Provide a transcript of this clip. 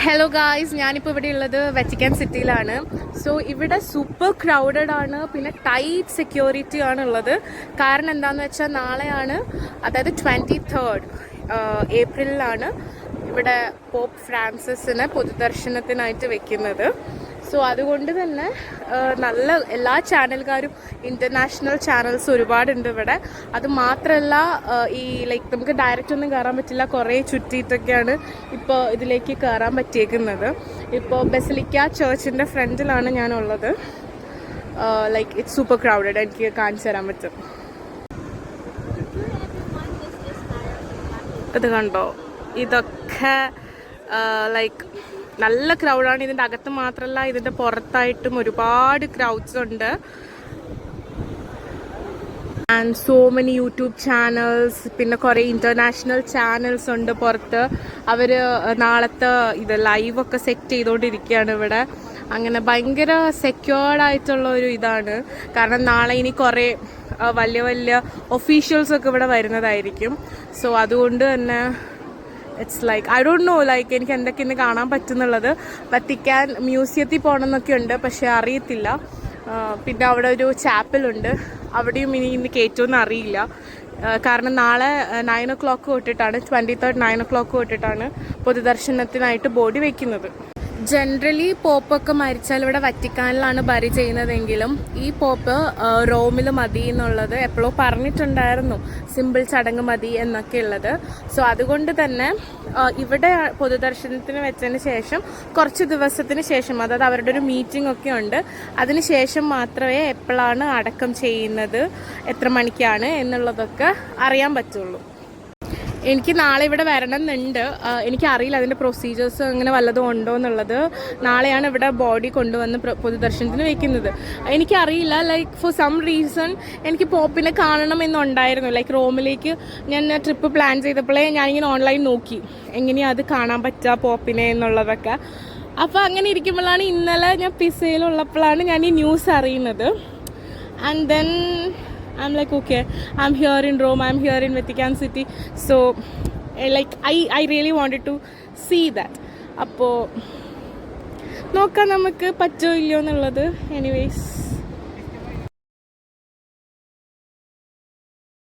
Hello guys, ഞാനിപ്പോൾ ഇവിടെ ഉള്ളത് വെറ്റിക്കാൻ സിറ്റിയിലാണ്. സോ ഇവിടെ സൂപ്പർ ക്രൗഡഡ് ആണ്, പിന്നെ ടൈറ്റ് സെക്യൂരിറ്റി ആണ് ഉള്ളത്. കാരണം എന്താണെന്ന് വെച്ചാൽ നാളെയാണ്, അതായത് 23rd ഏപ്രിലിലാണ് ഇവിടെ പോപ്പ് ഫ്രാൻസിസിനെ പൊതുദർശനത്തിനായിട്ട് വെക്കുന്നത്. സോ അതുകൊണ്ട് തന്നെ നല്ല എല്ലാ ചാനൽക്കാരും, ഇൻ്റർനാഷണൽ ചാനൽസ് ഒരുപാടുണ്ട് ഇവിടെ. അത് മാത്രമല്ല, ഈ നമുക്ക് ഡയറക്റ്റ് ഒന്നും കയറാൻ പറ്റില്ല, കുറേ ചുറ്റിയിട്ടൊക്കെയാണ് ഇപ്പോൾ ഇതിലേക്ക് കയറാൻ പറ്റിയേക്കുന്നത്. ഇപ്പോൾ ബസിലിക്ക ചേർച്ചിൻ്റെ ഫ്രണ്ടിലാണ് ഞാനുള്ളത്. It's super crowded. എനിക്ക് കാണിച്ചു തരാൻ പറ്റും. ഇത് കണ്ടോ, ഇതൊക്കെ നല്ല ക്രൗഡാണ്. ഇതിൻ്റെ അകത്ത് മാത്രമല്ല, ഇതിൻ്റെ പുറത്തായിട്ടും ഒരുപാട് ക്രൗഡ്സ് ഉണ്ട്. And so many YouTube channels, പിന്നെ കുറേ ഇൻ്റർനാഷണൽ ചാനൽസ് ഉണ്ട് പുറത്ത്. അവർ നാളത്തെ ഇത് ലൈവൊക്കെ സെറ്റ് ചെയ്തുകൊണ്ടിരിക്കുകയാണ് ഇവിടെ. അങ്ങനെ ഭയങ്കര സെക്യൂർഡായിട്ടുള്ള ഒരു ഇതാണ്. കാരണം നാളെ ഇനി കുറേ വലിയ വലിയ ഒഫീഷ്യൽസൊക്കെ ഇവിടെ വരുന്നതായിരിക്കും. സോ അതുകൊണ്ട് തന്നെ ഇറ്റ്സ് ഐ ഡോണ്ട് നോ എനിക്ക് എന്തൊക്കെ ഇന്ന് കാണാൻ പറ്റുന്നുള്ളത്. വത്തിക്കാൻ മ്യൂസിയത്തിൽ പോകണമെന്നൊക്കെ ഉണ്ട്, പക്ഷേ അറിയത്തില്ല. പിന്നെ അവിടെ ഒരു ചാപ്പലുണ്ട്, അവിടെയും ഇന്ന് കയറ്റുമെന്ന് അറിയില്ല. കാരണം നാളെ 9 o'clock തൊട്ടിട്ടാണ്, 23rd 9 o'clock തൊട്ടിട്ടാണ് പൊതുദർശനത്തിനായിട്ട് ബോഡി വയ്ക്കുന്നത്. ജനറലി പോപ്പൊക്കെ മരിച്ചാൽ ഇവിടെ വത്തിക്കാനിലാണ് ബറി ചെയ്യുന്നതെങ്കിലും ഈ പോപ്പ് റോമിൽ മതി എന്നുള്ളത് എപ്പോഴോ പറഞ്ഞിട്ടുണ്ടായിരുന്നു, സിമ്പിൾ ചടങ്ങ് മതി എന്നൊക്കെ ഉള്ളത്. സോ അതുകൊണ്ട് തന്നെ ഇവിടെ പൊതുദർശനത്തിന് വെച്ചതിന് ശേഷം കുറച്ച് ദിവസത്തിന് ശേഷം, അതായത് അവരുടെ ഒരു മീറ്റിംഗ് ഒക്കെ ഉണ്ട്, അതിന് ശേഷം മാത്രമേ എപ്പോഴാണ് അടക്കം ചെയ്യുന്നത്, എത്ര മണിക്കാണ് എന്നുള്ളതൊക്കെ അറിയാൻ പറ്റുള്ളൂ. എനിക്ക് നാളെ ഇവിടെ വരണം എന്നുണ്ട്. എനിക്കറിയില്ല അതിൻ്റെ പ്രൊസീജിയേഴ്സ് അങ്ങനെ വല്ലതും ഉണ്ടോ എന്നുള്ളത്. നാളെയാണ് ഇവിടെ ബോഡി കൊണ്ടുവന്ന് പൊതുദർശനത്തിന് വെക്കുന്നത്. എനിക്കറിയില്ല, ഫോർ സം റീസൺ എനിക്ക് പോപ്പിനെ കാണണമെന്നുണ്ടായിരുന്നു. റോമിലേക്ക് ഞാൻ ട്രിപ്പ് പ്ലാൻ ചെയ്തപ്പോഴേ ഞാനിങ്ങനെ ഓൺലൈൻ നോക്കി എങ്ങനെയാണ് അത് കാണാൻ പറ്റുക പോപ്പിനെ എന്നുള്ളതൊക്കെ. അപ്പോൾ അങ്ങനെ ഇരിക്കുമ്പോഴാണ് ഇന്നലെ ഞാൻ പിസയിലുള്ളപ്പോഴാണ് ഞാൻ ഈ ന്യൂസ് അറിയുന്നത്. And then I'm okay, I'm here in Rome, I'm here in Vatican City. So I really wanted to see that. അപ്പോൾ നോക്കാം നമുക്ക് പറ്റുമോ ഇല്ലയോ എന്നുള്ളത്. എനിവേസ്